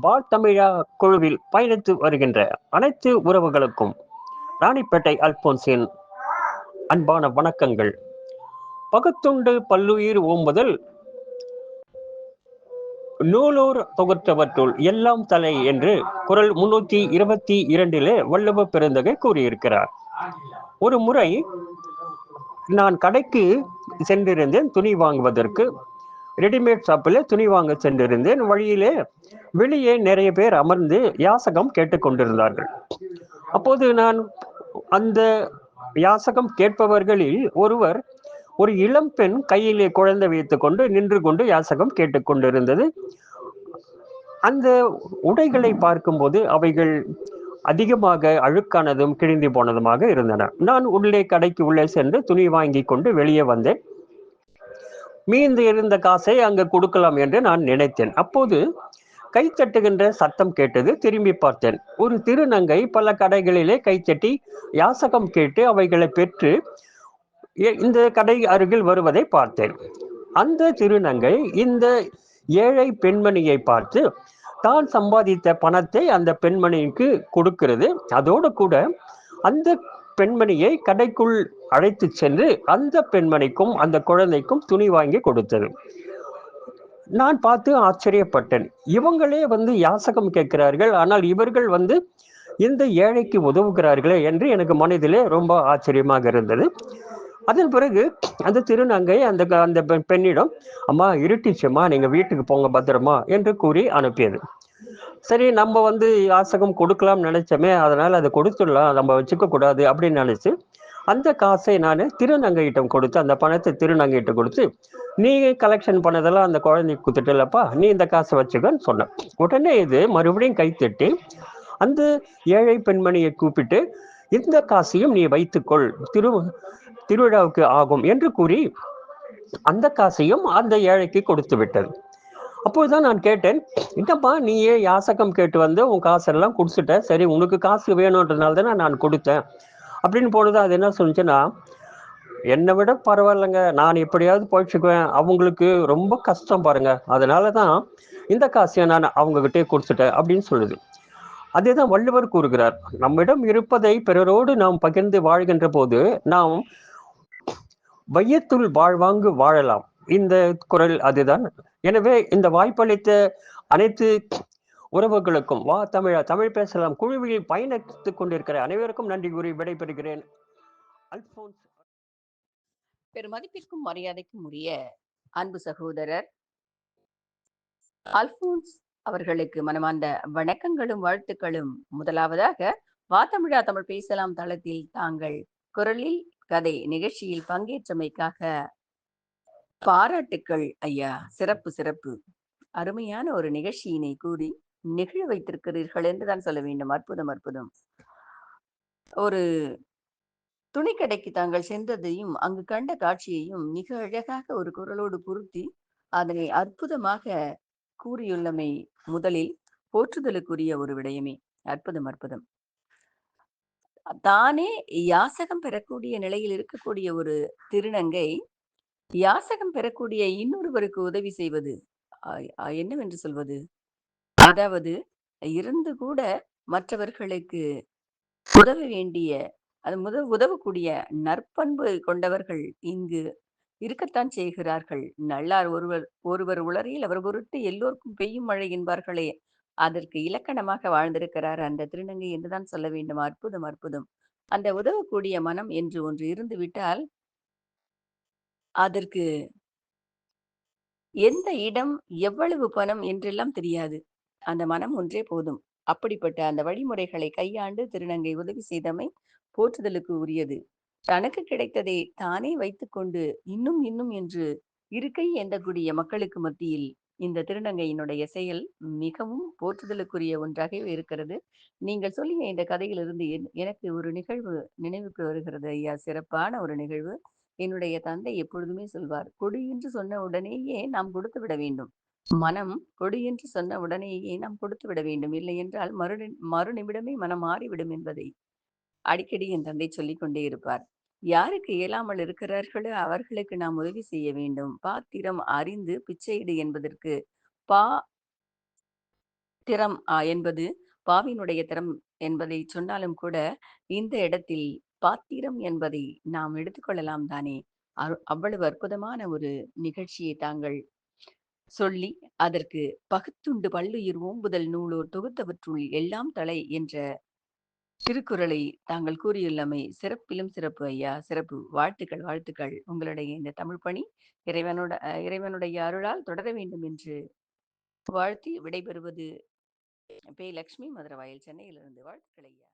வாழ்த்தமிழா குழுவில் பயணித்து வருகின்ற அனைத்து உறவுகளுக்கும் ராணிப்பேட்டை அல்போன்சின் அன்பான வணக்கங்கள். பகுத்துண்டு பல்லுயிர் ஓம்புதல் நூலோர் தொகுத்தவற்றுள் எல்லாம் தலை என்று குறள் 322 வள்ளுவ பெருந்தகை கூறியிருக்கிறார். ஒரு முறை நான் கடைக்கு சென்றிருந்தேன் துணி வாங்குவதற்கு. ரெடிமேட் ஷாப்பில் துணி வாங்க சென்றிருந்தேன். வழியிலே வெளியே நிறைய பேர் அமர்ந்து யாசகம் கேட்டுக்கொண்டிருந்தார்கள். அப்போது நான் அந்த யாசகம் கேட்பவர்களில் ஒரு இளம் பெண் கையிலே குழந்தை வைத்துக் கொண்டு நின்று கொண்டு யாசகம் கேட்டுக்கொண்டிருந்தது. அந்த உடைகளை பார்க்கும்போது அவைகள் அதிகமாக அழுக்கானதும் கிழிந்து போனதுமாக இருந்தன. நான் கடைக்கு உள்ளே சென்று துணி வாங்கி கொண்டு வெளியே வந்தேன். மீந்து இருந்த காசை அங்கு கொடுக்கலாம் என்று நான் நினைத்தேன். அப்போது கைத்தட்டுகின்ற சத்தம் கேட்டது. திரும்பி பார்த்தேன். ஒரு திருநங்கை பல கடைகளிலே கைத்தட்டி யாசகம் கேட்டு அவைகளை பெற்று இந்த கடை அருகில் வருவதை பார்த்தேன். அந்த திருநங்கை இந்த ஏழை பெண்மணியை பார்த்து தான் சம்பாதித்த பணத்தை அந்த பெண்மணிக்கு கொடுக்கிறது. அதோடு கூட அந்த பெண்மணியை கடைக்குள் அழைத்து சென்று அந்த பெண்மணிக்கும் அந்த குழந்தைக்கும் துணி வாங்கி கொடுத்தது. நான் பார்த்து ஆச்சரியப்பட்டேன். இவங்களே யாசகம் கேட்கிறார்கள், ஆனால் இவர்கள் இந்த ஏழைக்கு உதவுகிறார்களே என்று எனக்கு மனதிலே ரொம்ப ஆச்சரியமாக இருந்தது. அதன் பிறகு அந்த திருநங்கை அந்த அந்த பெண்ணிடம், அம்மா இருட்டுச்சுமா, நீங்க வீட்டுக்கு போங்க பத்திரமா என்று கூறி அனுப்பியது. சரி, நம்ம யாசகம் கொடுக்கலாம் நினைச்சோமே, அதனால அதை கொடுத்துடலாம், நம்ம வச்சுக்க கூடாது அப்படின்னு நினைச்சு அந்த காசை நான் திருநங்கையிடம் கொடுத்து, அந்த பணத்தை திருநங்கையிட்ட கொடுத்து, நீ கலெக்ஷன் பண்ணதெல்லாம் அந்த குழந்தைக்கு கொடுத்துட்டலப்பா, நீ இந்த காசை வச்சுக்கன்னு சொன்ன. உடனே இது மறுபடியும் கைத்தட்டி அந்த ஏழை பெண்மணியை கூப்பிட்டு, இந்த காசையும் நீ வைத்துக்கொள், திருவிழாவுக்கு ஆகும் என்று கூறி அந்த காசையும் அந்த ஏழைக்கு கொடுத்து விட்டது. அப்போதுதான் நான் கேட்டேன், என்னப்பா நீயே யாசகம் கேட்டு உன் காசெல்லாம் குடிச்சிட்ட, சரி உனக்கு காசு வேணுன்றதுனால தானே நான் கொடுத்தேன் அப்படின்னு போனது. அது என்ன சொன்னிச்சுன்னா, என்னை விட பரவாயில்லைங்க, நான் எப்படியாவது போயிடுச்சுக்குவேன், அவங்களுக்கு ரொம்ப கஷ்டம் பாருங்க, அதனால தான் இந்த காசையை நான் அவங்ககிட்டே கொடுத்துட்டேன் அப்படின்னு சொல்லுது. அதேதான் வள்ளுவர் கூறுகிறார், நம்மிடம் இருப்பதை பிறரோடு நாம் பகிர்ந்து வாழ்கின்ற போது நாம் வையத்துள் வாழ்வாங்கு வாழலாம். இந்த குறள் அதுதான். எனவே இந்த வாய்ப்பளித்த அனைத்து உறவுகளுக்கும் வா தமிழா தமிழ் பேசலாம் குழுவில் பயணித்துக் கொண்டிருக்கிற அனைவருக்கும் நன்றி கூறி விடைபெறுகிறேன். அல்போன்ஸ். பெருமதிப்பிற்கும் மரியாதைக்கும் உரிய அன்பு சகோதரர் அல்போன்ஸ் அவர்களுக்கு மனமார்ந்த வணக்கங்களும் வாழ்த்துக்களும். முதலாவதாக வா தமிழா தமிழ் பேசலாம் தளத்தில் தாங்கள் குரலில் கதை நிகழ்ச்சியில் பங்கேற்றமைக்காக பாராட்டுக்கள் ஐயா. சிறப்பு சிறப்பு, அருமையான ஒரு நிகழ்ச்சியினை கூறி நிகழ வைத்திருக்கிறீர்கள் என்றுதான் சொல்ல வேண்டும். அற்புதம் அற்புதம். ஒரு துணிக்கடைக்கு தாங்கள் சென்றதையும் அங்கு கண்ட காட்சியையும் மிக அழகாக ஒரு குரலோடு பொருத்தி அதனை அற்புதமாக கூறியுள்ளமை முதலில் போற்றுதலுக்குரிய ஒரு விடயமே. அற்புதம் அற்புதம். தானே யாசகம் பெறக்கூடிய நிலையில் இருக்கக்கூடிய ஒரு திருநங்கை யாசகம் பெறக்கூடிய இன்னொருவருக்கு உதவி செய்வது என்னவென்று சொல்வது, அதாவது இருந்து கூட மற்றவர்களுக்கு உதவ வேண்டிய உதவக்கூடிய நற்பண்பு கொண்டவர்கள் இங்கு இருக்கத்தான் செய்கிறார்கள். நல்லார் ஒருவர் உளறில் அவர் பொருட்டு எல்லோருக்கும் பெய்யும் மழை என்பார்களே, அதற்கு இலக்கணமாக வாழ்ந்திருக்கிறார் அந்த திருநங்கை என்றுதான் சொல்ல வேண்டும். அற்புதம் அற்புதம். அந்த உதவக்கூடிய மனம் என்று ஒன்று இருந்து விட்டால் அதற்கு எந்த இடம் எவ்வளவு பணம் என்றெல்லாம் தெரியாது. அந்த மனம் ஒன்றே போதும். அப்படிப்பட்ட அந்த வழிமுறைகளை கையாண்டு திருநங்கை உதவி செய்தமை போற்றுதலுக்கு உரியது. தனக்கு கிடைத்ததை தானே வைத்துக்கொண்டு இன்னும் இன்னும் என்று இருக்கை எந்தக்கூடிய மக்களுக்கு மத்தியில் இந்த திருநங்கையினுடைய செயல் மிகவும் போற்றுதலுக்குரிய ஒன்றாகவே இருக்கிறது. நீங்கள் சொல்லிய இந்த கதையிலிருந்து எனக்கு ஒரு நிகழ்வு நினைவுக்கு வருகிறது ஐயா. சிறப்பான ஒரு நிகழ்வு. என்னுடைய தந்தை எப்பொழுதுமே சொல்வார், கொடு என்று சொன்ன உடனேயே நாம் கொடுத்து விட வேண்டும். மனம் கொடு என்று சொன்ன உடனேயே நாம் கொடுத்து விட வேண்டும், இல்லை என்றால் மறு நிமிடமே மனம் மாறிவிடும் என்பதை அடிக்கடி என் தந்தை சொல்லிக் கொண்டே இருப்பார். யாருக்கு இயலாமல் இருக்கிறார்களோ அவர்களுக்கு நாம் உதவி செய்ய வேண்டும். பாத்திரம் அறிந்து பிச்சையிடு என்பதற்கு பா திறம் என்பது பாவினுடைய திறம் என்பதை சொன்னாலும் கூட, இந்த இடத்தில் பாத்திரம் என்பதை நாம் எடுத்துக்கொள்ளலாம் தானே! அவ்வளவு அற்புதமான ஒரு நிகழ்ச்சியை தாங்கள் சொல்லி, அதற்கு "பகுத்துண்டு பல்லுயிர் ஓம்புதல் நூலோர் தொகுத்தவற்றுள் எல்லாம் தலை" என்ற திருக்குறளை தாங்கள் கூறியுள்ளமை சிறப்பிலும் சிறப்பு ஐயா! சிறப்பு. வாழ்த்துக்கள், வாழ்த்துக்கள். உங்களுடைய இந்த தமிழ் பணி இறைவனுடைய அருளால் தொடர வேண்டும் என்று வாழ்த்தி விடைபெறுவது பே. லட்சுமி, மதுரவாயல், சென்னையிலிருந்து. வாழ்த்துக்கள் ஐயா!